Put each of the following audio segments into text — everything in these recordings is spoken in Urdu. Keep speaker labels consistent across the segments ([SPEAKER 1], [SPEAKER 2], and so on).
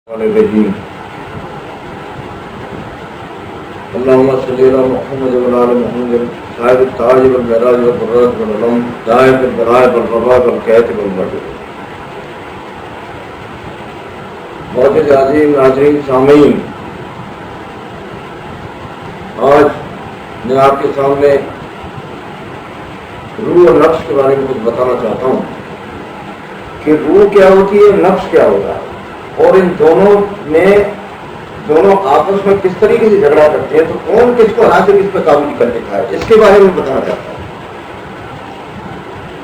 [SPEAKER 1] الرحیم اللهم صل على محمد وعلى آل محمد صاحب التاج والمعراج والبراءة والعلم دائق البراء والوباء والكاتب والمجد. معزز عظیم ناظرین سامعین، آج میں آپ کے سامنے روح اور نفس کے بارے میں کچھ بتانا چاہتا ہوں کہ روح کیا ہوتی ہے، نفس کیا ہوتا ہے، اور ان دونوں آپس میں کس طریقے سے جھگڑا کرتے ہیں، تو کون کس کو ہرا سے کس پہ قابو کر لیتا ہے، اس کے بارے میں بتانا چاہتا ہوں.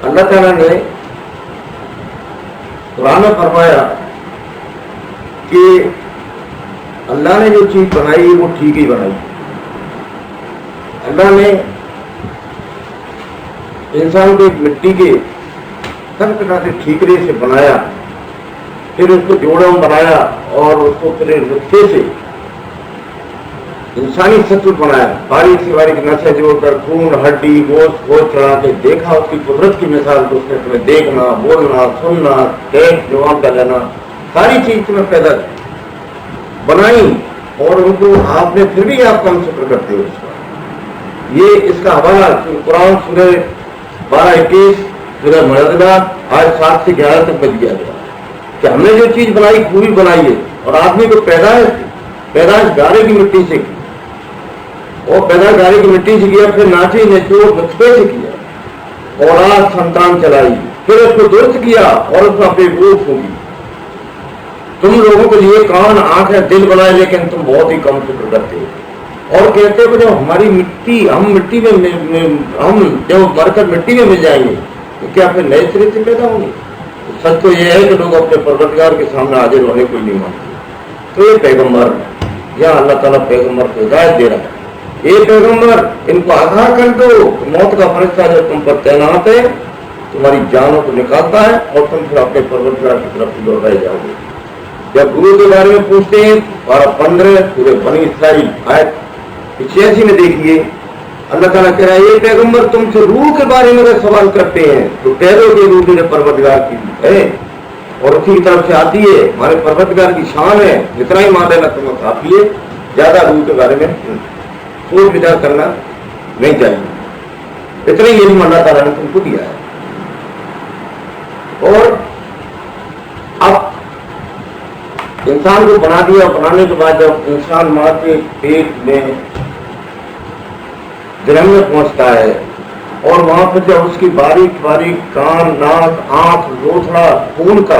[SPEAKER 1] اللہ تعالیٰ نے قرآن میں فرمایا کہ اللہ نے جو چیز بنائی وہ ٹھیک ہی بنائی. اللہ نے انسان کو ایک مٹی کے ہر طرح سے ٹھیکرے سے بنایا، پھر اس کو جوڑا بنایا اور اس کو پھر نطفے سے انسانی سطح بنایا، باریک سے باریک نسیں جوڑ کر خون ہڈی گوشت چڑھا کے دیکھا اس کی قدرت کی مثال کو، اس نے تمہیں دیکھنا بولنا سننا ٹیک جواب کا لینا ساری چیز تمہیں پیدا بنائی، اور ان کو آپ نے پھر بھی آپ کم شکر کرتے ہو. یہ اس کا حوالہ قرآن سورہ 12-21 سورہ مجادلہ آج 7 سے 11 تک میں دیا گیا کہ ہم نے جو چیز بنائی پوری بنائی ہے. اور آدمی کو پیدائش گارے کی مٹی سے کی، اور پیدائش گارے کی مٹی سے کیا، پھر ناچے نچوڑ نطفے سے کیا، اولاد سنتان چلائی، پھر اس کو درست کیا اور اس میں روح ہوگی. تم لوگوں کے لیے کان آنکھیں دل بنائے، لیکن تم بہت ہی کم فکر کرتے ہو. اور کہتے ہو جب ہماری مٹی ہم جب مر کر مٹی میں مل جائیں گے تو کیا پھر نئے سرے سے پیدا ہوں گے؟ سچ تو یہ ہے کہ لوگ اپنے پروردگار کے سامنے حاضر ہونے کو ہی نہیں مانتے. تو یہ پیغمبر یا اللہ تعالیٰ پیغمبر کو ہدایت دے رہا ہے، یہ پیغمبر ان کو آگاہ کر دو، موت کا فرشتہ جو تم پر تعینات ہے تمہاری جانوں کو نکالتا ہے اور تم پھر اپنے پروردگار کی طرف لوٹائے جاؤ گے. جب گرو کے بارے میں پوچھتے ہیں 12-15 پورے بنی اسرائیل آیت 86 میں دیکھیے اللہ تعالیٰ کہہ رہا ہے یہ پیغمبر تم سے روح کے بارے میں اگر سوال کرتے ہیں تو کہہ دو کہ روح نے پروردگار کی ہے اور اسی کی طرف سے آتی ہے، ہمارے پروردگار کی شان ہے، جتنا ہی مان لینا تمہیں کافی ہے، زیادہ روح کے بارے میں سوچ بچار کرنا نہیں چاہیے. اتنا ہی علم اللہ تعالیٰ نے تم کو دیا ہے. اور اب انسان کو بنا دیا، بنانے کے بعد جب انسان ماں کے پیٹ میں جنم میں پہنچتا ہے اور وہاں پہ جب اس کی باریک باریک کان ناک آنکھ لوتھڑا خون کا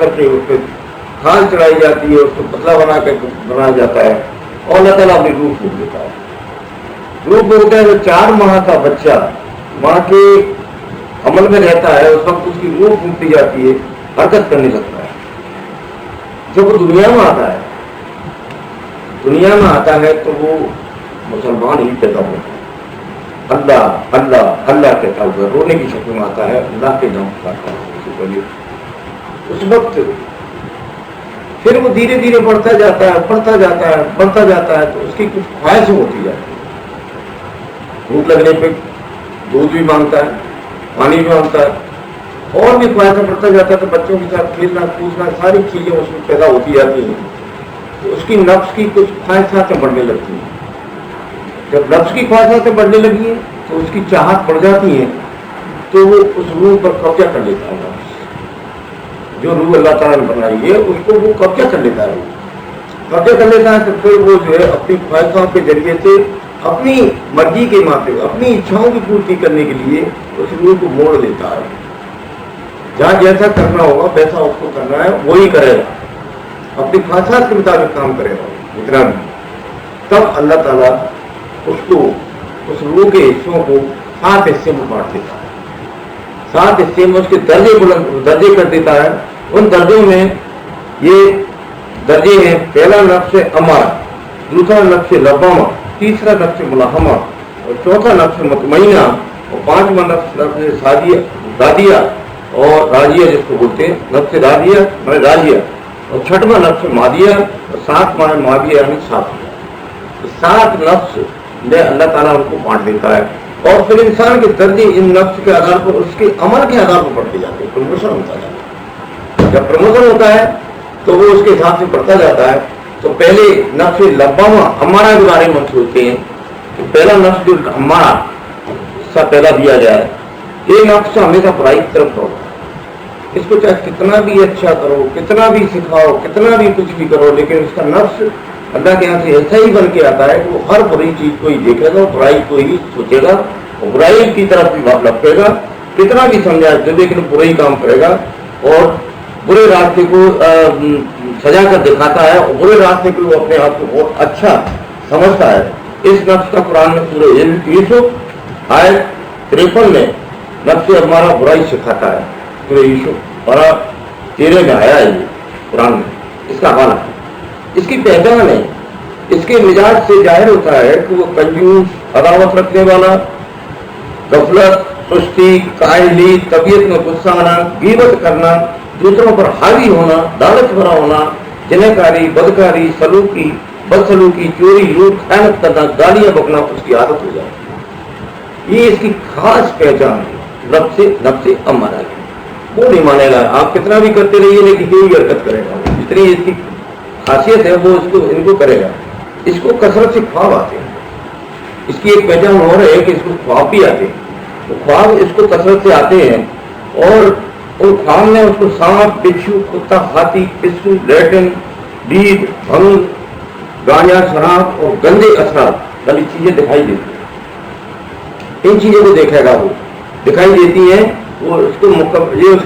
[SPEAKER 1] کر کے اس پہ کھال چڑھائی جاتی ہے، اس کو پتلا بنا کر بنایا جاتا ہے اور اللہ تعالیٰ اپنی روح پھونک دیتا ہے. روح پھونکتا ہے تو 4 ماہ کا بچہ ماں کے عمل میں رہتا ہے، اس وقت اس کی روح پھونکتی جاتی ہے، حرکت کرنے لگتا ہے. جب وہ دنیا میں آتا ہے تو وہ مسلمان ہی پیدا ہوتا ہے، اللہ اللہ اللہ کہتا ہوا رونے کی شکل میں آتا ہے، اللہ کے نام پکارتا ہے. اس وقت پھر وہ دھیرے دھیرے بڑھتا جاتا ہے تو اس کی کچھ خواہشیں ہوتی جاتی ہیں. بھوک لگنے پہ دودھ بھی مانگتا ہے، پانی بھی مانگتا ہے، اور بھی خواہشیں بڑھتا جاتا ہے. تو بچوں کے ساتھ کھیلنا کودنا ساری چیزیں اس میں پیدا ہوتی جاتی ہیں. تو اس کی نفس کی کچھ خواہشاتیں بڑھنے لگتی ہیں. جب نفس کی خواہشاتیں بڑھنے لگی ہیں تو اس کی چاہت بڑھ جاتی ہے، تو وہ اس روح پر قبضہ کر لیتا ہے. نفس جو روح اللہ تعالیٰ نے بنائی ہے اس کو وہ قبضہ کر لیتا ہے. قبضہ کر لیتا ہے تو پھر وہ جو ہے اپنی خواہشوں کے ذریعے سے اپنی مرضی کے ماتے اپنی اچھاؤں کی پورتی کرنے کے لیے اس روح کو موڑ لیتا ہے. جہاں جیسا کرنا ہوگا ویسا اس کو کرنا ہے، وہی کرے گا، اپنی خواہشات کے مطابق کام کرے گا اتنا بھی. تب اللہ تعالیٰ اس روح کے حصوں کو 7 حصے میں بانٹ دیتا ہے. 7 حصے میں اس کے درجے کر دیتا ہے. ان درجوں میں یہ درجے ہیں: پہلا نفس امارہ، دوسرا نفس لوامہ، تیسرا نفس ملہمہ، اور چوتھا نفس مطمئنہ، اور 5واں نفس راضیہ اور راضیہ جس کو بولتے ہیں نفس راضیہ، اور 6واں نفس مادیہ، اور 7واں مادیہ یعنی 7 نفس میں اللہ تعالیٰ ان کو بانٹ دیتا ہے. اور پھر انسان کے درجے ان نفس کے آدھار پر اس کے عمل کے آدھار پر بڑھتے جاتے ہیں. پروموشن ہوتا ہے. جب پروموشن ہوتا ہے تو وہ اس کے حساب سے بڑھتا جاتا ہے. تو پہلے نفس لبامہ امارہ کے بارے میں ہم سوچتے ہیں کہ پہلا نفس جو امارہ سا پہلا دیا جائے، یہ نفس ہمیشہ برائی کی طرف ہوگا. اس کو چاہے کتنا بھی اچھا کرو، کتنا بھی سکھاؤ، کتنا بھی کچھ بھی کرو، لیکن اس کا نفس اللہ کے یہاں سے ایسا ہی بن کے آتا ہے کہ وہ ہر بری چیز کو ہی دیکھے گا، برائی کو ہی سوچے گا، اور برائی کی طرف بھی لپکے گا. کتنا بھی سمجھا دے لیکن برا ہی کام کرے گا اور برے راستے کو سجا کر دکھاتا ہے، اور برے راستے کو وہ اپنے آپ کو بہت اچھا سمجھتا ہے. اس نفس کا قرآن میں سورہ یوسف آیت 53 میں نفس ہمارا برائی سکھاتا ہے. سورہ یوسف اور 13 میں آیا ہے یہ قرآن میں. اس کا حوالہ اس کی پہچان ہے، اس کے مزاج سے ظاہر ہوتا ہے کہ وہ کنجوس، عداوت رکھنے والا، غفلت، سستی، کاہلی، طبیعت میں غصہ آنا، غیبت کرنا، دوسروں پر حاوی ہونا، دعوت بھرا ہونا، جنہکاری، بدکاری، سلوکی، بدسلوکی، چوری، لوٹ، خیانت کرنا، گالیاں بکنا اس کی عادت ہو جاتی ہے. یہ اس کی خاص پہچان ہے نفس امارہ کی. وہ نہیں مانے گا، آپ کتنا بھی کرتے رہیے لیکن یہی حرکت کرے گا. جتنی اس کی خاصیت ہے وہ ان کو کرے گا. اس کو کثرت سے خواب آتے ہیں. اس کی ایک پہچان اور ہے کہ اس کو خواب بھی آتے ہیں. تو خواب اس کو کثرت سے آتے ہیں اور خواب میں اس کو سانپ، بچھو، کتا، ہاتھی، پسو، لیٹن، دید، بھنگ، گانجا، شراب اور گندے اثرات والی چیزیں دکھائی دیتی ہیں. ان چیزوں کو دیکھے گا، وہ دکھائی دیتی ہیں. وہ اس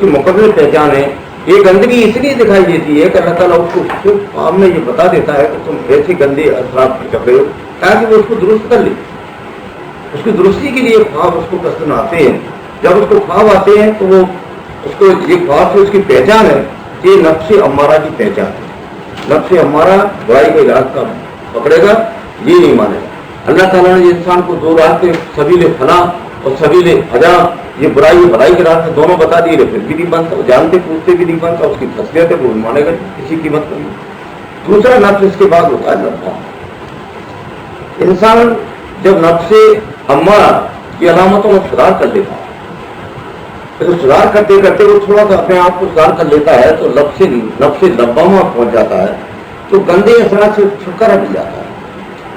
[SPEAKER 1] کی مکمل پہچان ہے. یہ گندگی اس لیے دکھائی دیتی ہے کہ اللہ تعالیٰ اس کو خواب میں یہ بتا دیتا ہے کہ تم ایسے گندے اثرات کر رہے ہو، تاکہ وہ اس کو درست کر لے. اس کی درستی کے لیے خواب اس کو قصدن آتے ہیں. جب اس کو خواب آتے ہیں تو وہ اس کو یہ خواب سے اس کی پہچان ہے کہ یہ نفس امارہ کی پہچان ہے. نفس امارہ برائی کا راستہ پکڑے گا، یہ نہیں مانے گا. اللہ تعالیٰ نے انسان کو دو راستے، سبیل فلاح اور سبیل عذاب، یہ برائی بھلائی کے راستے دونوں بتا دیے، پھر بھی نہیں بنتا. جانتے پوچھتے بھی نہیں بنتا. اس کی خاصیت ہے وہ مانے گا کسی قیمت پر. دوسرا نفس اس کے بعد ہوتا ہے لبامہ. انسان جب نفس امارہ کی علامتوں میں سدھار کر لیتا ہے، پھر سدھار کرتے کرتے وہ تھوڑا سا اپنے آپ کو سدھار کر لیتا ہے تو نفس لبامہ پہنچ جاتا ہے. تو گندے اثرات سے چھٹکارا مل جاتا ہے.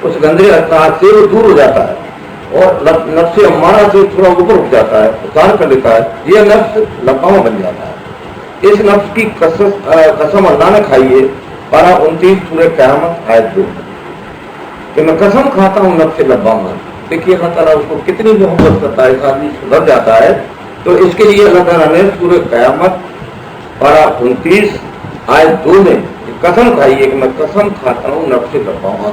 [SPEAKER 1] اس گندے اثرات سے وہ دور ہو جاتا ہے اور نفس امارہ سے تھوڑا اوپر اٹھ جاتا ہے، سدھار کر لیتا ہے. یہ نفس لبامہ بن جاتا ہے. اس نفس کی قسم اللہ نے کھائی ہے. پارہ 29 سورہ قیامت آیت 2 کہ میں قسم کھاتا ہوں نفس لبامہ. دیکھیے اللہ تعالیٰ اس کو کتنی محبت کرتا ہے. اس آدمی سدھر جاتا ہے تو اس کے لیے اللہ تعالیٰ نے سورہ قیامت پارہ 29 آیت 2 میں قسم کھائی ہے کہ میں قسم کھاتا ہوں نفس لبامہ.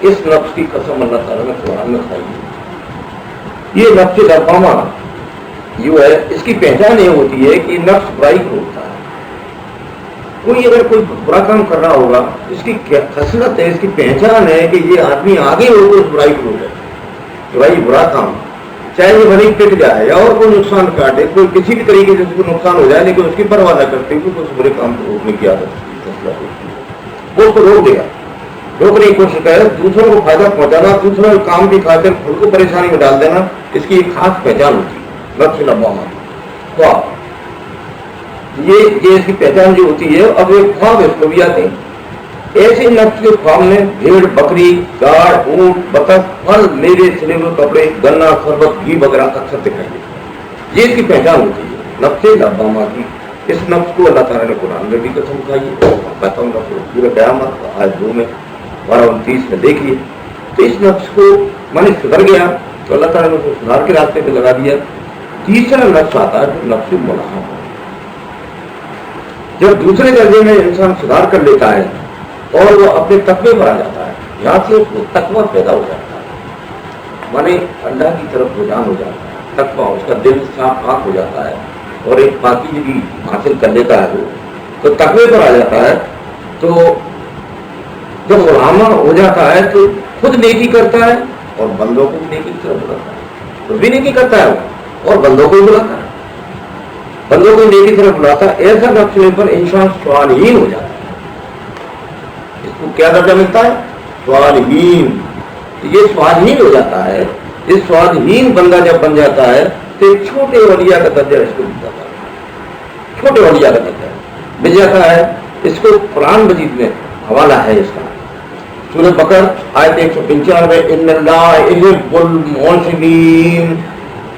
[SPEAKER 1] اس نفس کی قسم اللہ تعالیٰ نے قرآن میں کھائی ہے. یہ نفس لبامہ جو ہے اس کی پہچان یہ ہوتی ہے کہ نفس برائی کو ہوتا ہے. کوئی اگر کوئی برا کام کر رہا ہوگا، اس کی خصلت ہے، اس کی پہچان ہے کہ یہ آدمی آگے ہو تو اس برائی کو روکے. برائی برا کام چاہے یہ بھلی پٹ جائے یا اور کوئی نقصان کاٹے، کوئی کسی بھی طریقے سے اس کو نقصان ہو جائے، لیکن اس کی پرواہ نہ کرتے ہوئے اس برے کام کو روکنے کی عادت وہ اس کو روک دے گا. روکنے کی کوشش کرے، دوسروں کو فائدہ پہنچانا، دوسروں کے کام کی خاطر خود کو پریشانی میں ڈال دینا، اس کی ایک خاص پہچان ہوتی ہے نفس لبامہ. خواب یہ اس کی پہچان جو ہوتی ہے. اب ایک خواب اس کو بھی آتے ہیں. ایسے نفس کے خواب میں بھیڑ، بکری، گاڑ، اونٹ، بطخ، پھل، میوے، سلے ہوئے کپڑے، گنا، شربت، گھی وغیرہ اکثر دکھائی دیتے. یہ اس کی پہچان ہوتی ہے نفس لبامہ کی. اس نفس کو اللہ تعالیٰ نے قرآن میں بھی قسم کھائی ہے. کہتا ہوں پورے قیامت آیت 2 میں 12-29 میں دیکھیے. تو اس نفس کو میں نے سدھر گیا تو اللہ تعالیٰ نے اس کو سدھار کے راستے پہ لگا دیا. تیسرا نفس آتا ہے جو نفس ملاحمہ. جب دوسرے درجے میں انسان سدھار کر لیتا ہے اور وہ اپنے تقوی پر آ جاتا ہے، یہاں سے اس کو تقوی پیدا ہو جاتا ہے، مانے اللہ کی طرف رجحان ہو جاتا ہے. تقوی، اس کا دل صاف پاک ہو جاتا ہے اور ایک پاکیزگی حاصل کر لیتا ہے. وہ تو تقوی پر آ جاتا ہے. تو جب ملاحمہ ہو جاتا ہے تو خود نیکی کرتا ہے اور بندوں کو بھی نیکی کی طرف بلاتا ہے. خود بھی نیکی کرتا ہے اور بندوں کو بھی بلاتا ہے. بندوں کو نیکی طرف بلاتا ہے. ایسا نفس پر انسان صالحین ہو جاتا ہے. اس کو کیا درجہ ملتا ہے؟ صالحین. یہ صالحین ہو جاتا ہے. یہ صالحین بندہ جب بن جاتا ہے تو ایک چھوٹے اولیاء کا درجہ اس کو مل جاتا ہے. چھوٹے اولیاء کا درجہ مل جاتا ہے. اس کو قرآن مجید میں حوالہ ہے اس کا، سورہ بقرہ آیت 195 ان اللہ یحب المحسنین،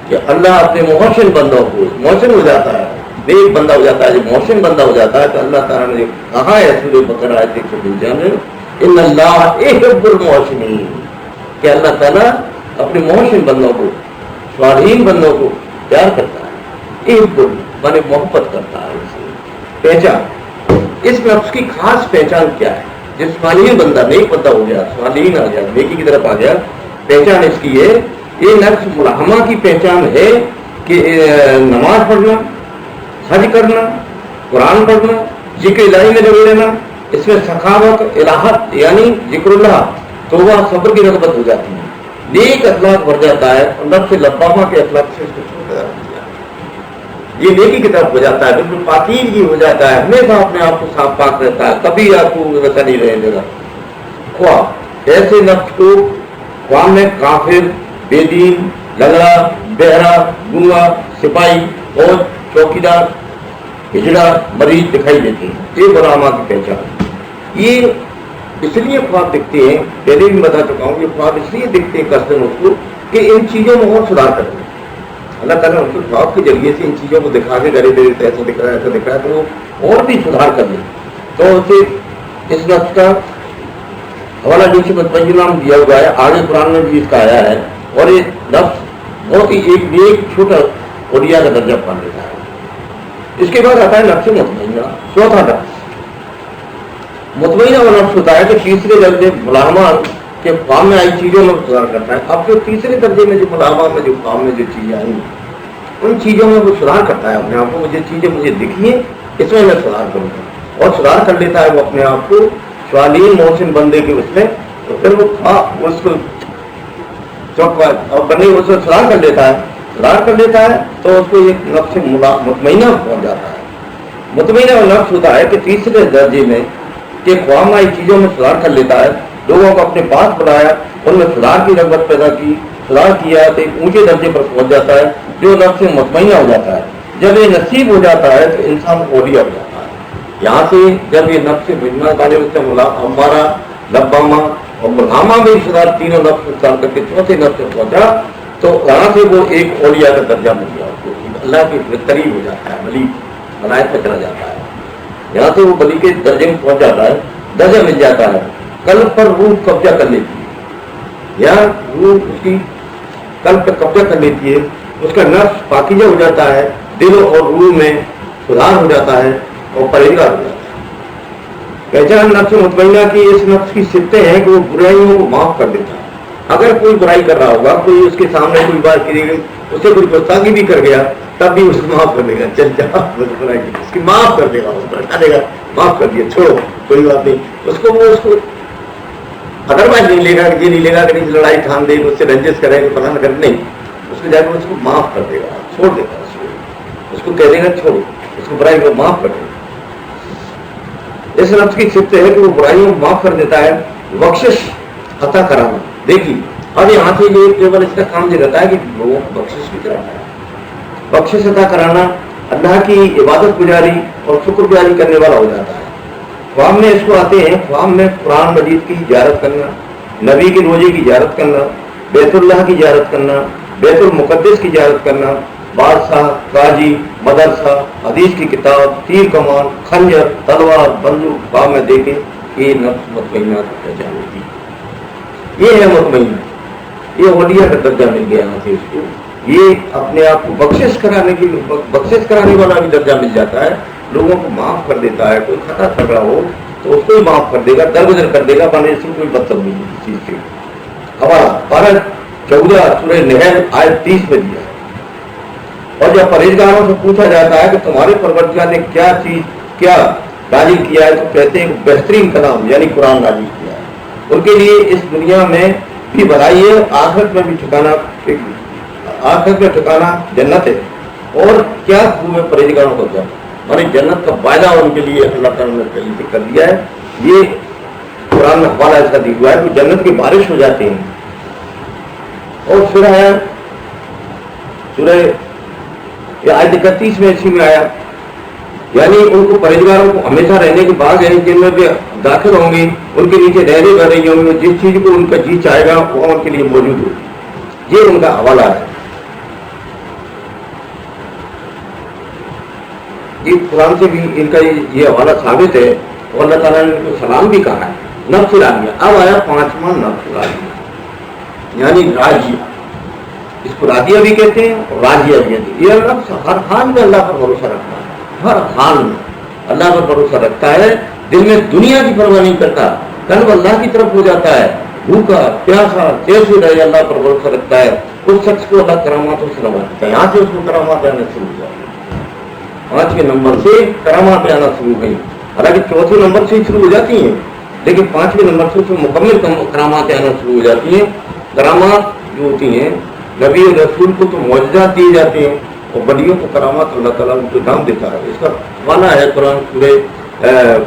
[SPEAKER 1] کہ اللہ اپنے محسن بندوں کو، محسن ہو جاتا ہے، نیک بندہ ہو جاتا ہے، جب محسن بندہ ہو جاتا ہے تو اللہ تعالیٰ نے کہا ہے سورہ بقرہ آیت 195 ان اللہ یحب المحسنین، کہ اللہ تعالیٰ اپنے محسن بندوں کو، صالحین بندوں کو پیار کرتا ہے، یحب مانے محبت کرتا ہے۔ پہچان، اس نفس کی خاص پہچان کیا ہے؟ جس صالحین بندہ، نیک بندہ ہو گیا، صالحین آ گیا، نیکی کی طرف آ گیا، پہچان اس کی ہے، یہ نفس ملحمہ کی پہچان ہے کہ نماز پڑھنا، حج کرنا، قرآن پڑھنا، ذکر الہی میں لگے رہنا، اس میں سخاوت، الہت یعنی ذکر اللہ، توبہ، صبر کی رغبت ہو جاتی ہے، نیک اخلاق بڑھ جاتا ہے، اور نفس لبامہ کے اخلاق سے اس کو چھوڑ دیا، یہ نیکی کی طرف ہو جاتا ہے، بالکل پاکیزگی ہو جاتا ہے، ہمیشہ اپنے آپ کو صاف پاک رہتا ہے، کبھی آپ کو ویسا نہیں رہے گا۔ خواب، ایسے نفس کو خواب میں کافر، بے دین، لنگڑا، بہرا، گنگا، سپاہی، فوج، چوکیدار، ہجڑا، مریض دکھائی دیتے ہیں، یہ برہما کی پہچان۔ یہ اس لیے خواب دکھتے ہیں، پہلے بھی بتا چکا ہوں، یہ خواب اس لیے دکھتے ہیں کسٹم اس کو کہ ان چیزوں میں اور سدھار کرتے ہیں۔ اللہ تعالیٰ ان کے خواب کے ذریعے سے ان چیزوں کو دکھا کے گھرے دے دیتے، ایسا دکھ رہا ہے، ایسا دکھ رہا ہے، تو وہ اور بھی سدھار کر لیں، تو اسے اس نفس کا حوالہ جیسے متبینہ نام دیا ہوا ہے، آگے قرآن میں بھی اس کا آیا ہے، اور یہ نفس بہت ہی ایک چھوٹا اولیاء کا درجہ پا لیتا ہے۔ اس کے بعد آتا ہے نفس مطمئنہ، چوتھا نفس مطمئنہ وہ نفس ہوتا ہے کہ تیسرے درجے ملامہ کے خواب میں آئی چیزوں میں سدھار کرتا ہے۔ اب جو تیسرے درجے میں جو ملامہ میں جو خواب میں جو چیزیں آئی ان چیزوں میں وہ سدھار کرتا ہے اپنے آپ کو، مجھے چیزیں مجھے دکھی ہیں اس میں سدھار کروں گا، اور سدھار کر لیتا ہے وہ اپنے آپ کو صالحین محسن بندے کے اس میں، تو پھر وہ اس کو اور بندے اس کو سدھار کر لیتا ہے تو اس کو ایک نفس مطمئنہ پہنچ جاتا ہے۔ مطمئنہ وہ نفس ہوتا ہے کہ تیسرے درجے میں کہ خواب آئی چیزوں میں سدھار کر لیتا ہے، لوگوں کو اپنے پاس بلایا، ان میں سدھار کی رغبت پیدا کی، سدھار کیا تو ایک اونچے درجے پر پہنچ جاتا ہے جو نفس مطمئنہ ہو جاتا ہے۔ جب یہ نصیب ہو جاتا ہے تو انسان اولیاء ہو جاتا ہے۔ یہاں سے جب یہ نفس مجمع والے ہوتے ہیں، ہمارا لبامہ اور ملحمہ میں سدھار تینوں نفس سدھار کر کے چوتھے نفس سے پہنچا، تو یہاں سے وہ ایک اولیاء کا درجہ مل گیا، اس کو اللہ کے قریب ہو جاتا ہے، ولی ولایت میں چلا جاتا ہے، یہاں سے وہ ولی کے درجے میں پہنچ جاتا ہے، درجہ مل جاتا ہے۔ قلب پر روح قبضہ کر لیتی ہے، یا روح اس کی قلب پر قبضہ کر لیتی ہے، اس کا نفس پاکیزہ ہو جاتا ہے، دل اور روح میں سدھار ہو جاتا ہے اور پرہیزگار ہو جاتا ہے۔ پہچان نفس مطمئنہ کی اس نفس کی صفتیں ہیں کہ وہ برائیوں کو معاف کر دیتا ہے۔ اگر کوئی برائی کر رہا ہوگا، کوئی اس کے سامنے کوئی بات کی گئی، اس سے کوئی گستاخی بھی کر گیا، تب بھی اس کو معاف کر دے گا، چل جا برائی کی اس کی معاف کر دے گا، اس کو ہٹا دے گا، معاف کر دیا، چھوڑو کوئی بات نہیں، اس کو ادروائز نہیں لے گا، یہ نہیں لے گا کہ لڑائی ٹھان دے، اس سے رنجس کرے گا، پتہ نہ کرے، نہیں، اس کو جا کے اس کو معاف کر دے گا، چھوڑ دے گا، اس کو کہہ دے گا چھوڑو، اس کو برائی کو معاف کر دے گا۔ اس نفس کی صفت ہے کہ وہ برائیوں کو معاف کر دیتا ہے، بخشش عطا کرانا۔ دیکھیے اب یہاں سے یہ کیول اس کا کام یہ رہتا ہے کہ لوگوں کو بخشش کی طرف ہے، بخشش عطا کرانا، اللہ کی عبادت گزاری اور شکر گزاری کرنے والا ہو جاتا ہے۔ خواب میں اس کو آتے ہیں، خواب میں قرآن مجید کی زیارت کرنا، نبی کے روزے کی زیارت کرنا، بیت اللہ کی زیارت کرنا، بیت المقدس کی زیارت کرنا، بادشاہ، قاضی، مدرسہ، حدیث کی کتاب، تیر کمان، خنجر، تلوار، بندوق خواب میں دیکھیں، یہ نفس مطمئنہ کا درجہ ہوتی ہے، یہ ہے مطمئنہ، یہ اولیاء کا درجہ مل گیا یہاں سے اس کو، یہ اپنے آپ کو بخشش کرانے والا بھی درجہ مل جاتا ہے، لوگوں کو معاف کر دیتا ہے، کوئی خطا کر رہا ہو تو اس کو بھی معاف کر دے گا، درگزر کر دے گا، بنے سے کوئی بدتمیزی چیز سے۔ حوالہ پارہ 14 سورہ نحل آیت 30 میں دیا ہے۔ اور جب پرہیزگاروں سے پوچھا جاتا ہے کہ تمہارے پروردگار نے کیا نازل کیا ہے، تو کہتے ہیں کہ بہترین کلام یعنی قرآن نازل کیا ہے، ان کے لیے اس دنیا میں بھی بھلائی ہے، آخرت میں بھی ٹھکانا جنت ہے، اور کیا خوب ہے پرہیزگاروں کا کیا، یعنی جنت کا وعدہ ان کے لیے اللہ تعالیٰ نے پہلے سے کر دیا ہے۔ یہ قرآن میں حوالہ ایسا دیا ہوا ہے کہ جنت کی بارش ہو جاتی ہے۔ اور پھر ہے سورہ آیت 31 میں اسی میں آیا یعنی ان کو پرہیزگاروں کو ہمیشہ رہنے کے بعد ہے جن میں بھی داخل ہوں گے ان کے نیچے رہنے کر رہی ہوں گے جس چیز کو ان کا جی چاہے گا وہ ان کے لیے موجود ہو. یہ ان کا حوالہ ہے. یہ قرآن سے بھی ان کا یہ حوالہ ثابت ہے. اور اللہ تعالیٰ نے ان کو سلام بھی کہا ہے. نفس راضیہ. اب آیا پانچواں نفس راضیہ یعنی راضیہ. اس کو راضیہ بھی کہتے ہیں اور راضیہ بھی کہتے ہیں. یہ نفس ہر حال میں اللہ پر بھروسہ رکھتا ہے. ہر حال میں اللہ پر بھروسہ رکھتا ہے. دل میں دنیا کی پرواہ نہیں کرتا. قلب اللہ کی طرف ہو جاتا ہے. بھوکا پیاسا جیسے رہے اللہ پر بھروسہ رکھتا ہے. اس شخص کو اللہ کراماتوں سے نوازتا ہے. یہاں سے اس کو کرامات آنا شروع ہو جاتی ہے. 5 نمبر سے کرامات آنا شروع ہو گئی. حالانکہ 4 نمبر سے شروع ہو جاتی ہیں لیکن 5 نمبر سے مکمل کرامات آنا شروع ہو جاتی ہیں. کرامات جو ہوتی ہیں نبی اور رسول کو تو معجزات دیے جاتے ہیں اور بلیوں کو کرامات اللہ تعالیٰ ان کو نام دیتا ہے. اس کا حوالہ ہے قرآن سورہ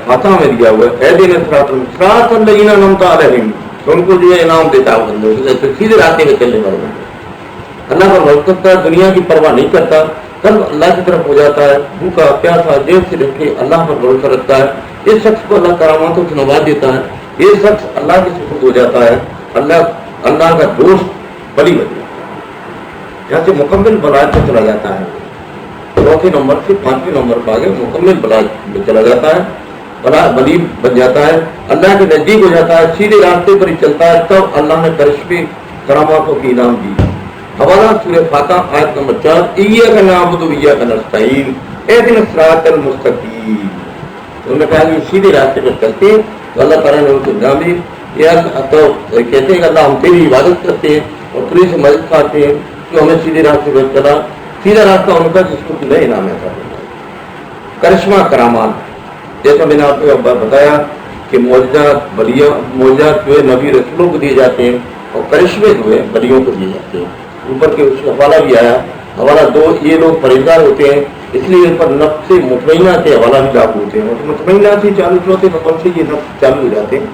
[SPEAKER 1] فاتحہ میں دیا ہوا ہے. اہدنا الصراط الذین انعمت علیہم. تو ان کو جو ہے انعام دیتا ہے بندوں سے سیدھے راستے میں چلنے والوں کو. اللہ پر بھروسہ کرتا ہے. دنیا کی پرواہ نہیں کرتا. کل اللہ کی طرف ہو جاتا ہے. بھوکا پیاسا جیب سے رکھ کے اللہ پر بھروسہ رکھتا ہے. اس شخص کو اللہ کراماتوں سے نواز دیتا ہے. یہ شخص اللہ کے سپرد ہو جاتا ہے. اللہ کا دوست بلی بن جاتا ہے. یہاں سے مکمل بلاد میں چلا جاتا ہے. 4 نمبر سے 5 نمبر پر آگے مکمل بلاد میں چلا جاتا ہے. بلی بن جاتا ہے. اللہ کے نزدیک ہو جاتا ہے. سیدھے راستے پر ہی چلتا ہے. تب اللہ نے کرشمے کراماتوں کی انعام دی. حوالہ سورہ فاتحہ آیت نمبر 4. ایاک نعبد و ایاک نستعین اہدنا الصراط المستقیم. تو انہوں نے کہا کہ سیدھے راستے پر چلتے ہیں تو اللہ تعالیٰ نے ان کو انعام دی. تو کہتے ہیں کہ اللہ ہم تیری عبادت کرتے ہیں اور تجھ سے مدد پاتے ہیں جو ہمیں سیدھے راستے پر چلا. سیدھا راستہ ان کا جس کو نئے انعام ہے. کرشمہ کرامات جیسا میں نے آپ کو بتایا کہ معجزات جو ہے نبی رسولوں کو دیے جاتے ہیں اور کرشمے جو ہے بلیوں کو دیے جاتے ہیں. اوپر کے اس کا حوالہ بھی آیا. حوالہ 2 یہ لوگ پرہیزگار ہوتے ہیں اس لیے ان پر نفس مطمئنہ کے حوالہ بھی لاگو ہوتے ہیں. مطمئنہ سے 4 نمبر سے یہ نفس چالو ہو جاتے ہیں.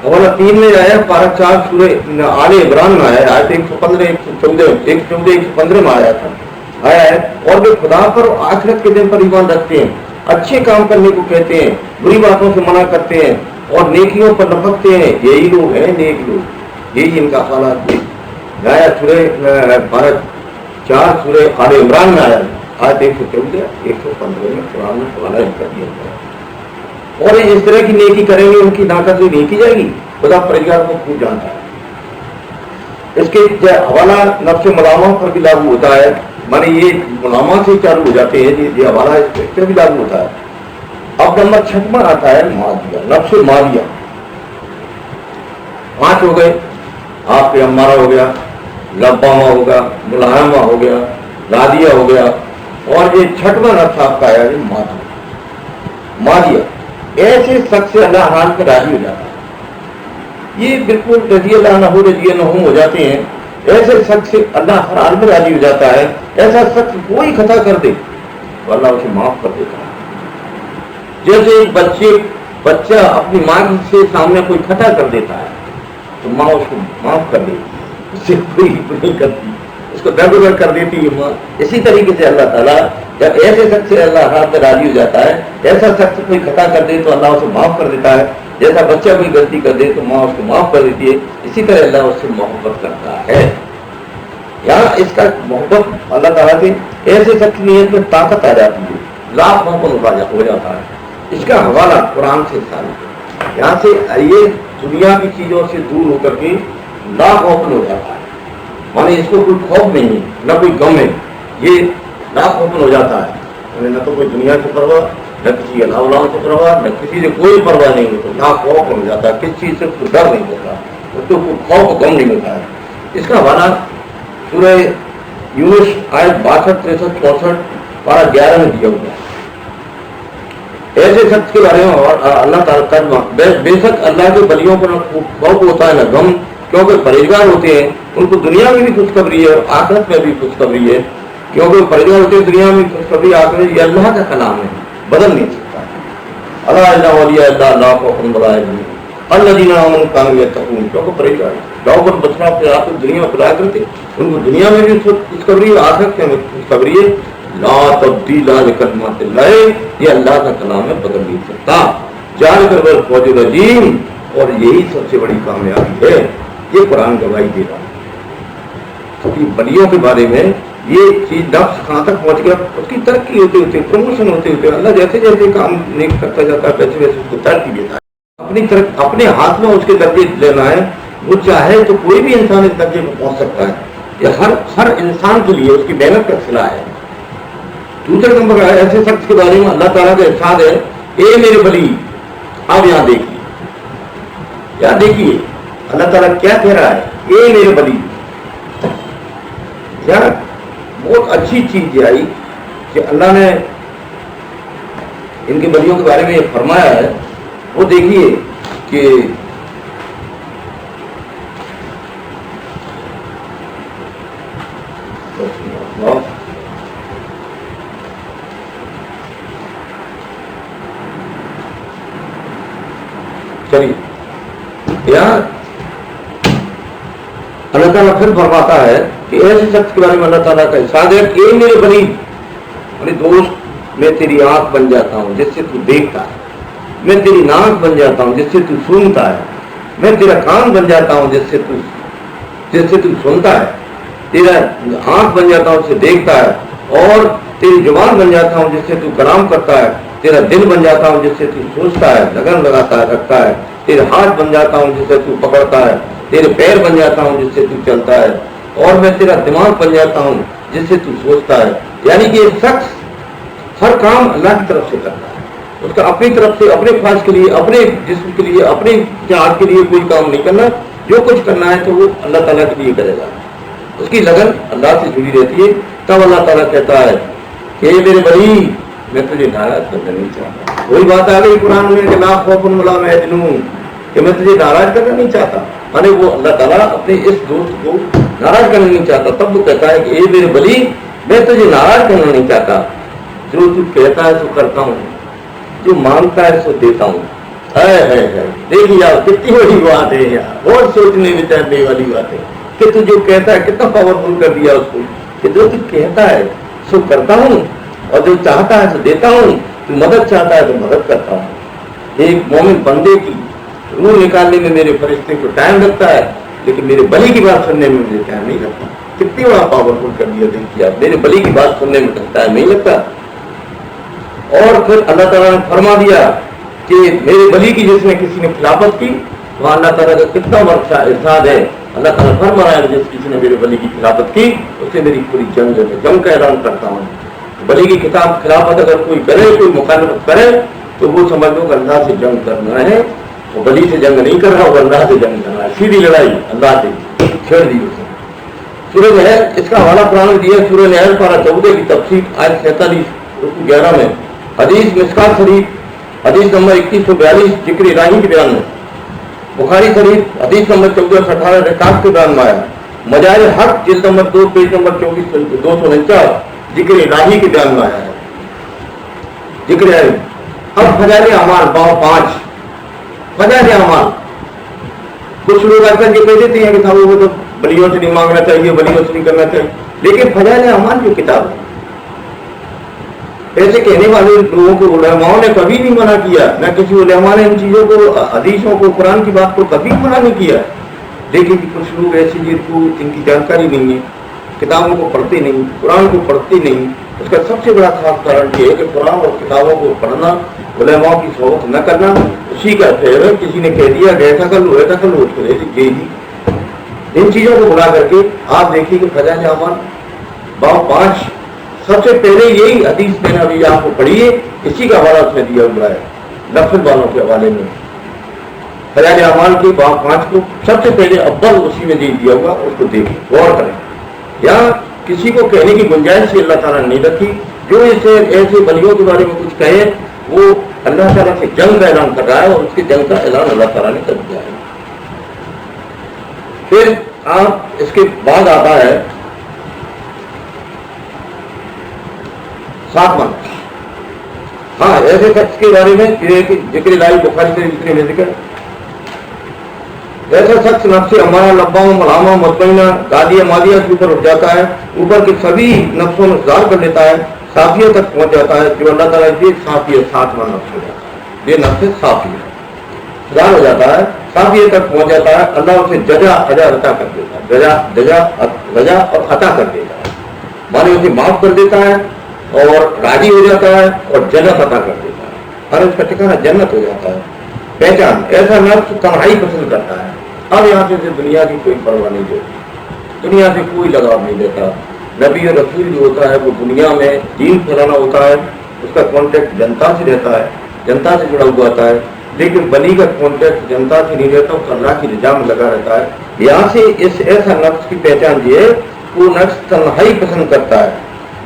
[SPEAKER 1] حوالہ 3 میں آیا. پارہ 4 سورہ آل عمران میں آیا. آیت 115 114 115 میں آیا تھا آیا ہے. اور جو خدا پر آخرت کے دن پر ایمان رکھتے ہیں اچھے کام کرنے کو کہتے ہیں بری باتوں سے منع کرتے ہیں اور نیکیوں پر لپکتے ہیں یہی لوگ ہیں نیک لوگ. یہی ان کا حالات آیا. سورہ پارہ 4 سورہ آل عمران میں آیا. آیت 114 115 میں قرآن نے حوالہ کر دیا ہے. اور اس طرح کی نیکی کریں گے ان کی ناقصی نہیں کی جائے گی. خدا پرہیزگار کو خوب جانتا ہے. اس کے حوالہ نفس ملامہ پر بھی لاگو ہوتا ہے. مانے یہ ملامہ سے چالو ہو جاتے ہیں. یہ حوالہ اس پر بھی لاگو ہوتا ہے. اب نمبر 6 آتا ہے مادیہ. نفس مادیہ 5 ہو گئے. آپ پہ ہمارا ہو گیا, لبامہ ہو گیا, ملائمہ ہو گیا, رادیہ ہو گیا. اور یہ 6واں نفس آپ کا آیا ہے مادیہ. مادیہ ایسے شخص سے اللہ حال پہ راضی ہو جاتا ہے. یہ بالکل رضی اللہ عنہ رضی اللہ عنہم ہو جاتے ہیں. ایسے شخص سے اللہ ہر حال میں راضی ہو جاتا ہے. ایسا شخص کوئی خطا کر دے تو اللہ اسے معاف کر دیتا ہے. جیسے ایک بچہ اپنی ماں سے سامنے کوئی خطا کر دیتا ہے تو ماں اس کو معاف کر دیتی ہے. اس سے کوئی نہیں کرتی, اس کو درگزر کر دیتی ہے ماں. اسی طریقے سے اللہ تعالیٰ جب ایسے شخص سے اللہ حال پہ راضی ہو جاتا ہے, ایسا شخص کوئی خطا کر دے تو اللہ اسے معاف کر دیتا ہے. جیسا بچہ کوئی غلطی کر دے تو ماں اس کو معاف کر دیتی ہے. اسی طرح اللہ اس سے محبت کرتا ہے. یہاں اس کا محبت اللہ تعالیٰ سے ایسے شخص نیت میں طاقت آ جاتی ہے, لاکھ محبت ہو جاتا ہے. اس کا حوالہ قرآن سے ثابت ہے. یہاں سے یہ دنیا کی چیزوں سے دور ہو کر کے لاکھ اوپن ہو جاتا ہے. مانے اس کو کوئی خوف نہیں ہے نہ کوئی غم ہے. یہ لاکھ اوپن ہو جاتا ہے. نہ تو کوئی دنیا کی پرواہ, نہ کسی اللہ سے پرواہ, نہ کسی سے کوئی پرواہ نہیں ہوتی. لاکھ اوپن ہو جاتا ہے. کس چیز سے کوئی ڈر نہیں ہوتا, اس کو کوئی خوف غم نہیں ہوتا ہے. اس کا حوالہ سورہ یونس آیت 62 63 64 پارہ 11 میں دیا ہوا ہے. ایسے شخص کے بارے میں اللہ تعالیٰ بے شک اللہ کے بلیوں پر خوف ہوتا ہے نہ غم, کیونکہ پرہیزگار ہوتے ہیں. ان کو دنیا میں بھی خوشخبری ہے اور آخرت میں بھی خوشخبری ہے. کیونکہ پرہیزگار ہوتے ہیں دنیا میں بھی خوشخبری, آخرت یہ اللہ کا کلام ہے, بدل نہیں سکتا. اللہ ولی اللہ خوف الذین آمنوا کانوا یتقون. کیونکہ پرہیزگار گاؤں پر بچنا اپنے آپ کو دنیا میں پلایا کرتے. ان کو دنیا میں بھی خوشخبری ہے, آخرت میں خوشخبری ہے. لا تبدیل لکلمات اللہ، یہ اللہ کا کلام ہے، بدل نہیں سکتا۔ ذالک الفوز العظیم، اور یہی سب سے بڑی کامیابی ہے، یہ قرآن گواہی دے رہا ہے۔ کیونکہ ولیوں کے بارے میں یہ چیز نفس کہاں تک پہنچ گیا، اس کی ترقی ہوتے ہوتے، پروموشن ہوتے ہوتے، اللہ جیسے جیسے کام نیک کرتا جاتا ہے ویسے ویسے اس کو ترقی دیتا ہے۔ اپنے ہاتھ میں اس کے درجے لینا ہے، وہ چاہے تو کوئی بھی انسان اس درجے میں پہنچ سکتا ہے، یہ ہر انسان کے لیے اس کی محنت کا صلہ ہے۔ دوسرے نمبر ایسے شخص کے بارے میں اللہ تعالیٰ کا ارشاد ہے، اے میرے ولی، آپ یہاں دیکھیے، یہاں دیکھیے اللہ تعالیٰ کیا کہہ رہا ہے، اے میرے ولی۔ یار بہت اچھی چیز یہ آئی کہ اللہ نے ان کے ولیوں کے بارے میں یہ فرمایا ہے، وہ دیکھیے کہ چلیے یار اللہ تعالیٰ پھر فرماتا ہے کہ ایسے شخص کے بارے میں اللہ تعالیٰ کا ارشاد ہے کہ اے میرے ولی، میرے دوست، میں تیری آنکھ بن جاتا ہوں جس سے تو دیکھتا ہے، میں تیری ناک بن جاتا ہوں جس سے تو سنتا ہے، میں تیرا کان بن جاتا ہوں جس سے تو سنتا ہے، تیرا آنکھ بن جاتا ہوں جس سے دیکھتا ہے، اور تیری زبان بن جاتا ہوں جس سے تو کلام کرتا ہے، تیرا دل بن جاتا ہوں جس سے تو سوچتا ہے، لگن لگاتا ہے، رکھتا ہے، تیرے ہاتھ بن جاتا ہوں جس سے تو پکڑتا ہے، تیرے پیر بن جاتا ہوں جس سے تو چلتا ہے، اور میں تیرا دماغ بن جاتا ہوں جس سے تو سوچتا ہے۔ یعنی کہ ایک شخص ہر کام اللہ کی طرف سے کرتا ہے، اس کا اپنی طرف سے، اپنے خواہش کے لیے، اپنے جسم کے لیے، اپنے چاہت کے لیے کوئی کام نہیں کرنا، جو کچھ کرنا ہے تو وہ اللہ تعالیٰ کے لیے کرے گا، اس کی لگن اللہ سے جڑی رہتی ہے۔ تب اللہ تعالیٰ کہتا ہے کہ میرے ولی، میں تجھے ناراض کرنا نہیں چاہتا۔ وہی بات آ گئی قرآن میں کہ لا خوف ولا ہم یحزنون، کہ میں تجھے ناراض کرنا نہیں چاہتا، یعنی وہ اللہ تعالیٰ اپنے اس دوست کو ناراض کرنا نہیں چاہتا۔ تب وہ کہتا ہے کہ اے میرے ولی، میں تجھے ناراض کرنا نہیں چاہتا، جو تو کہتا ہے سو کرتا ہوں، جو مانگتا ہے سو دیتا ہوں۔ دیکھیے یار کتنی بڑی بات ہے یار، بہت سوچنے بچارنے والی بات ہے کہ تو جو کہتا ہے کتنا پاورفل کر دیا اس کو، کہ جو تو کہتا ہے سو کرتا ہوں، اور جو چاہتا ہے سو دیتا ہوں، تو مدد چاہتا ہے تو مدد کرتا ہوں۔ ایک مومن بندے کی روح نکالنے میں میرے فرشتے کو ٹائم لگتا ہے، لیکن میرے بلی کی بات سننے میں مجھے ٹائم نہیں لگتا۔ کتنی بڑا پاورفل کر دیا، دیکھیے آپ، میرے بلی کی بات سننے میں ٹائم نہیں لگتا۔ اور پھر اللہ تعالیٰ نے فرما دیا کہ میرے بلی کی جس نے کسی نے خلافت کی، وہاں اللہ تعالیٰ کا کتنا بڑا ارشاد ہے، اللہ تعالیٰ فرما رہا ہے جس کسی نے میرے بلی کی خلافت کی اس سے میری پوری جنگ ہے، جنگ کا اعلان کرتا ہوں۔ بلی کی کتاب خلافت اگر کوئی کرے، کوئی مخالفت کرے، تو وہ سمجھ لو کہ اللہ سے جنگ کرنا ہے، وہ بلی سے جنگ نہیں کر رہا، وہ اللہ سے جنگ کر رہا ہے، سیدھی لڑائی اللہ سے چھیڑ دی اسے۔ سورہ نحل، اس کا حوالہ قرآن میں دیا، سورہ نحل پارہ 14 کی تفسیر آیت 47 رکوع 11 میں، حدیث مشکات شریف حدیث نمبر 2142 ذکر الہی کے بیان میں، بخاری شریف حدیث نمبر 1418 رکعت کے بیان میں آیا، مجارِ حق جلد نمبر 2 پیج نمبر 249 ذکر الہی کے بیان میں آیا ہے۔ ذکر ہے اب فضائل اعمال باب 5، فضائل اعمال۔ کچھ لوگ آج کل یہ کہہ دیتے ہیں کہ صاحب وہ تو ولیوں سے نہیں مانگنا چاہیے، ولیوں سے نہیں کرنا چاہیے، لیکن فضائل اعمال جو کتاب ہے، ایسے کہنے والے لوگوں کو علماؤں نے کبھی نہیں منع کیا، نہ کسی علماء نے ان چیزوں کو، حدیثوں کو، قرآن کی بات کو کبھی منع نہیں کیا، لیکن کچھ لوگ ایسے جن کو ان کی جانکاری نہیں ہے، کتابوں کو پڑھتے نہیں، قرآن کو پڑھتے نہیں۔ اس کا سب سے بڑا خاص کارن یہ ہے کہ قرآن اور کتابوں کو پڑھنا، علماء کی صحبت نہ کرنا، اسی کا خیر ہے۔ کسی نے کہہ دیا کہ ایسا کر لو، ایسا کر لو، اس کو گئی جی ان چیزوں کو بلا کر کے آپ دیکھیے کہ فضائل اعمال باب 5 سب سے پہلے یہی حدیث میں نے ابھی آپ کو پڑھی ہے، اسی کا حوالہ اس میں دیا ہوا ہے لفظ والوں کے حوالے میں۔ فضائل اعمال کے باب 5 کو سب سے پہلے اول اسی میں دیا ہوا، اس کو دیکھیں، غور کریں۔ یہاں کسی کو کہنے کی گنجائش سے اللہ تعالیٰ نے نہیں رکھی، جو اسے ایسے ولیوں کے بارے میں کچھ کہے وہ اللہ تعالیٰ سے جنگ کا اعلان کر رہا ہے، اور اس کی جنگ کا اعلان اللہ تعالیٰ نے کر دیا ہے۔ پھر آپ اس کے بعد آتا ہے 7واں، ہاں ایسے شخص کے بارے میں ذکر الہی بخاری سے ذکر میں ذکر، ایسا شخص نفس امارہ لباؤں ملامہ مطمئنہ دادیہ مادیہ کے اوپر اٹھ جاتا ہے، اوپر کے سبھی نفسوں میں سدھار کر لیتا ہے، صافیہ تک پہنچ جاتا ہے. جو اللہ تعالیٰ یہ صافیہ 7واں نفس ہو جاتا ہے. یہ نفس صافیہ خدا ہو جاتا ہے, صافیہ تک پہنچ جاتا ہے. اللہ اسے جزا اجا عطا کر دیتا ہے, رجا اور عطا کر دیتا ہے, مانے اسے معاف کر دیتا ہے اور راضی ہو جاتا ہے اور جنت عطا کر دیتا ہے. اور اس کا ٹھکانا جنت ہو جاتا ہے. پہچان ایسا نفس تنہائی پسند کرتا ہے. اب یہاں سے دنیا کی کوئی پرواہ نہیں دیتی, دنیا سے کوئی لگاؤ نہیں دیتا. نبی اور رسول جو ہوتا ہے وہ دنیا میں دین پھیلانا ہوتا ہے, اس کا کانٹیکٹ جنتا سے رہتا ہے, جنتا سے جڑا ہوا ہوتا ہے. لیکن بلی کا کانٹیکٹ جنتا سے نہیں رہتا, اس اللہ کی رضا میں لگا رہتا ہے. یہاں سے اس ایسا نفس کی پہچان یہ ہے, وہ نفس تنہائی پسند کرتا ہے,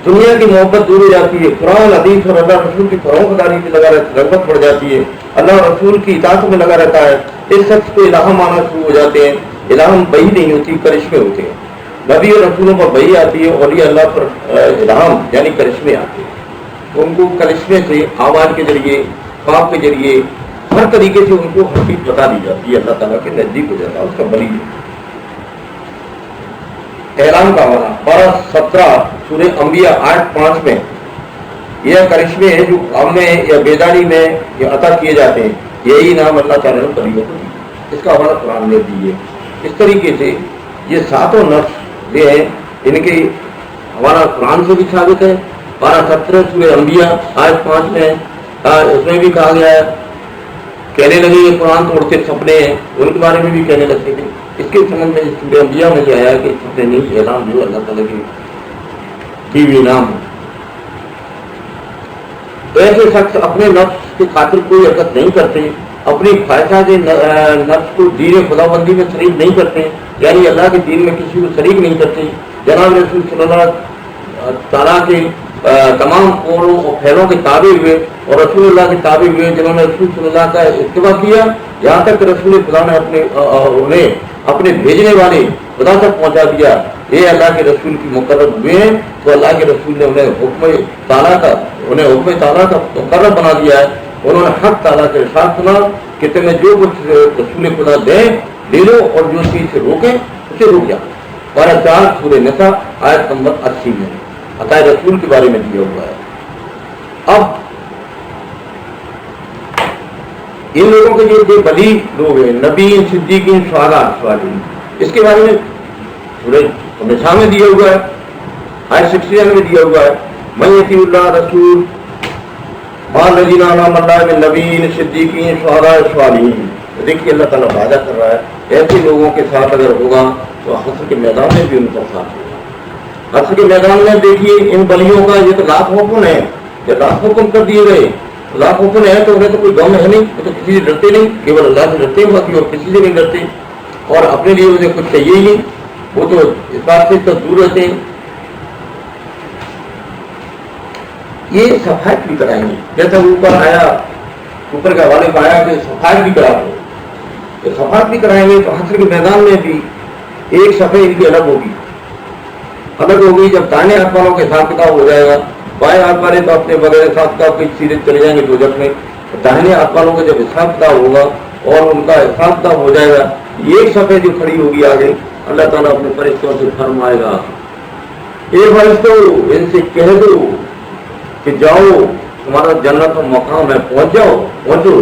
[SPEAKER 1] دنیا کی محبت دور ہو جاتی ہے. قرآن حدیث اور اللہ رسول کی فروغداری میں لگا رہتا ہے, رغبت بڑھ جاتی ہے, اللہ رسول کی اطاعت میں لگا رہتا ہے. اس شخص کو الہام آنا شروع ہو جاتے ہیں. الہام بہی نہیں ہوتی, کرشمے ہوتے ہیں. نبی اور رسولوں پر بہی آتی ہے, اولیاء اللہ پر الہام یعنی کرشمے آتے ہیں. ان کو کرشمے سے آواز کے ذریعے, خواب کے ذریعے, ہر طریقے سے ان کو ہر چیز بتا دی جاتی ہے. اللہ تعالیٰ کے نزدیک ہو جاتا ہے, اس کا بلی اعلان کا ہونا. 12-17 سورہ انبیاء آیت 5 میں یہ کرشمے ہیں جو خواب میں یا بیداری میں یا عطا کیے جاتے ہیں, یہی نام اللہ تعالیٰ نے بلیوں کو دی. اس کا حوالہ قرآن نے دی ہے. اس طریقے سے یہ 7 نفس یہ ہیں, ان کے حوالہ قرآن سے بھی ثابت ہے. 12-17 سورہ انبیاء آیت 5 میں اس میں بھی کہا گیا ہے. کہنے لگے یہ قرآن توڑتے سپنے ہیں, ان کے بارے میں بھی کہنے لگتے تھے. اس کے سمجھ میں سورہ انبیاء میں یہ آیا کہ سپنے نہیں, اعلان جو اللہ تعالیٰ کی بھی نام ہے. ایسے شخص اپنے نفس کی خاطر کوئی حرکت نہیں کرتے, اپنی خواہشات نفس کو دین خدا بندی میں شریک نہیں کرتے, یعنی اللہ کے دین میں کسی کو شریک نہیں کرتے. جناب رسول صلی اللہ تعالیٰ کے تمام قولوں اور پھیلوں کے تابع ہوئے اور رسول اللہ کے تابع ہوئے, جنہوں نے رسول صلی اللہ کا اتباع کیا, یہاں تک کہ رسول خدا نے انہیں اپنے بھیجنے والے خدا تک پہنچا دیا. یہ اللہ کے رسول کی مقرر ہوئے ہیں, تو اللہ کے رسول نے انہیں حکم تعالیٰ کا مقرر بنا دیا ہے. انہوں نے حق تعالیٰ سے ارشاد سنا کہ تمہیں جو کچھ رسول خدا دیں لے لو, اور جو چیز سے روکیں اسے رک جاؤ. 12 سورہ نساء آیت نمبر 80 میں عطا رسول کے بارے میں دیا ہوا ہے. اب ان لوگوں کے جو بلی لوگ ہیں, نبی, صدیقین, شہداء, صالحین, اس کے بارے میں سورہ نساء میں دیا ہوا ہے, آیت 61 میں دیا ہوا ہے. من یطیع اللہ رسول الذین انعم اللہ من نبیین, صدیقین, شہداء, صالحین. دیکھیے اللہ تعالیٰ وعدہ کر رہا ہے ایسے لوگوں کے ساتھ اگر ہوگا تو حشر کے میدان میں بھی ان کا ساتھ ہوگا. حشر کے میدان میں دیکھیے ان بلیوں کا یہ تو لاکھ حکم ہے, یہ لاکھ حکم کر دیے گئے. لاکھ حکم ہے تو انہیں تو کوئی غم ہے نہیں, وہ تو کسی سے ڈرتے نہیں, کیول اللہ سے ڈرتے ہیں, باقی اور کسی سے نہیں ڈرتے, اور اپنے لیے انہیں کچھ چاہیے ہی, وہ تو اس بات سے دور رہتے ہیں. یہ صفائی بھی کرائیں گے, جیسا اوپر آیا, اوپر کے حوالے میں آیا کہ صفائی بھی کرا دو, تو صفائی بھی کرائیں گے. تو حشر کے میدان میں بھی ایک صفائی ان کی الگ ہوگی. جب دائیں ہاتھ والوں کے حساب کتاب ہو جائے گا, بائیں ہاتھ والے تو اپنے بغیر حساب کتاب کی سیدھے چلے جائیں گے دوزخ میں. دائیں ہاتھ والوں کا جب حساب کتاب ہوگا اور ان کا حساب کتاب ہو جائے گا, ایک صفحے جو کھڑی ہوگی آگے, اللہ تعالیٰ اپنے فرشتوں سے فرمائے گا, اے فرشتوں ان سے کہہ دو کہ جاؤ تمہارا جنت و مقام ہے, پہنچو.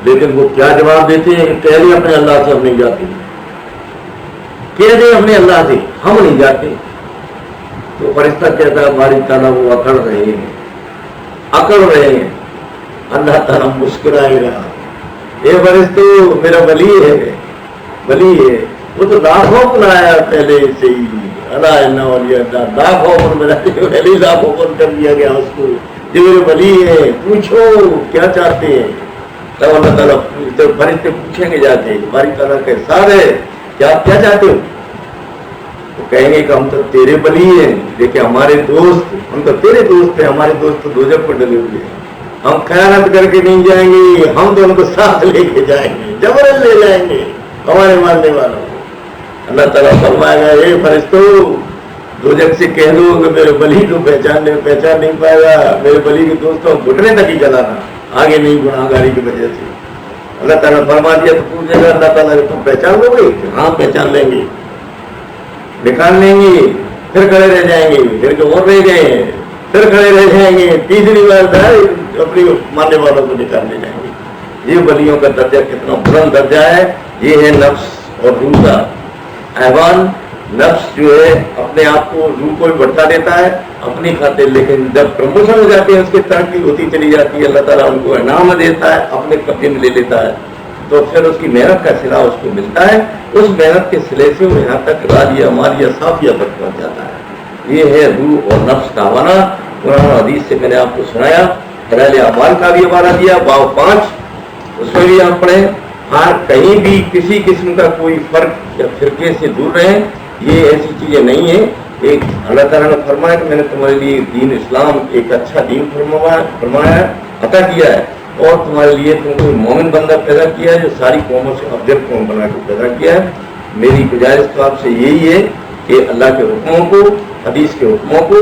[SPEAKER 1] لیکن وہ کیا جواب دیتے ہیں, کہہ دیں اپنے اللہ سے ہم نہیں جاتے, کہہ دیں اپنے اللہ سے ہم نہیں جاتے. تو فرشتہ کہتا ہے ہماری تعالیٰ وہ اکڑ رہے ہیں. اللہ تعالیٰ مسکرائے گا, اے فرشتوں میرا ولی ہے, وہ تو لاکھوں بنایا پہلے سے ہی, لاکھوں کر دیا گیا اس کو, جو میرے ولی ہے پوچھو کیا چاہتے ہیں. تب اللہ تعالیٰ فرشتے پوچھیں گے جاتے ہیں ہماری تعالیٰ کے سارے کیا چاہتے ہو. وہ کہیں گے کہ ہم تو تیرے ولی ہیں, دیکھیں ہمارے دوست, ہم تو تیرے دوست ہیں, ہمارے دوست تو دوزخ پر ڈلے ہوئے ہیں, ہم خیانت کر کے نہیں جائیں گے, ہم تو ان کو ساتھ لے کے جائیں گے, جبرن لے جائیں گے ہمارے ماننے والوں کو. اللہ تعالیٰ فرمائے گا اے فرشتوں دوزخ سے کہہ دو کہ میرے ولی کو پہچان نہیں پائے گا, میرے ولی کے دوستوں گھٹنے تک ہی چلانا, آگے نہیں گناہ گاری کی وجہ سے. اللہ تعالیٰ فرما دیا تو پوچھے گا اللہ تعالیٰ تم پہچان لو گے, ہاں پہچان لیں گے, نکال لیں گے. پھر کھڑے رہ جائیں گے, پھر جو اور رہ گئے ہیں پھر کھڑے رہ جائیں گے، تیسری بار اپنی ماننے والوں کو نکالنے جائیں گے۔ یہ ولیوں کا درجہ کتنا بلند درجہ ہے۔ یہ ہے نفس اور روح کا حیوان۔ نفس جو ہے اپنے آپ کو، روح کو بھی بڑھا دیتا ہے اپنی خاطر، لیکن جب پروموشن ہو جاتی ہے، اس کی ترقی ہوتی چلی جاتی ہے، اللہ تعالیٰ ان کو انعام دیتا ہے، اپنے قبضے میں لے لیتا ہے، تو پھر اس کی محنت کا صلہ اس کو ملتا ہے۔ اس محنت کے صلے سے وہ یہاں تک راضیہ مالیہ صافیہ تک پہنچ جاتا ہے۔ یہ ہے روح اور نفس کا حوالہ۔ قرآن و حدیث سے میں نے آپ کو سنایا۔ فضائل اعمال کا بھی حوالہ دیا، باب 5، اس میں بھی آپ پڑھیں۔ ہاں، کہیں بھی کسی قسم کا کوئی فرق یا فرقے سے دور رہیں، یہ ایسی چیزیں نہیں ہیں۔ ایک اللہ تعالیٰ نے فرمایا کہ میں نے تمہارے لیے دین اسلام ایک اچھا دین فرمایا عطا کیا ہے، اور تمہارے لیے تم کو مومن بندہ پیدا کیا ہے جو ساری قوموں سے افضل قوم بنا کے پیدا کیا ہے۔ میری گزارش تو آپ سے یہی ہے کہ اللہ کے حکموں کو، حدیث کے حکموں کو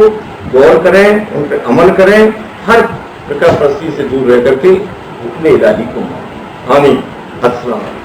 [SPEAKER 1] غور کریں، ان پہ عمل کریں، ہر فرقہ پرستی سے دور رہ کر کے حکم الہی کو مانیں۔ آمین۔ السلام علیکم۔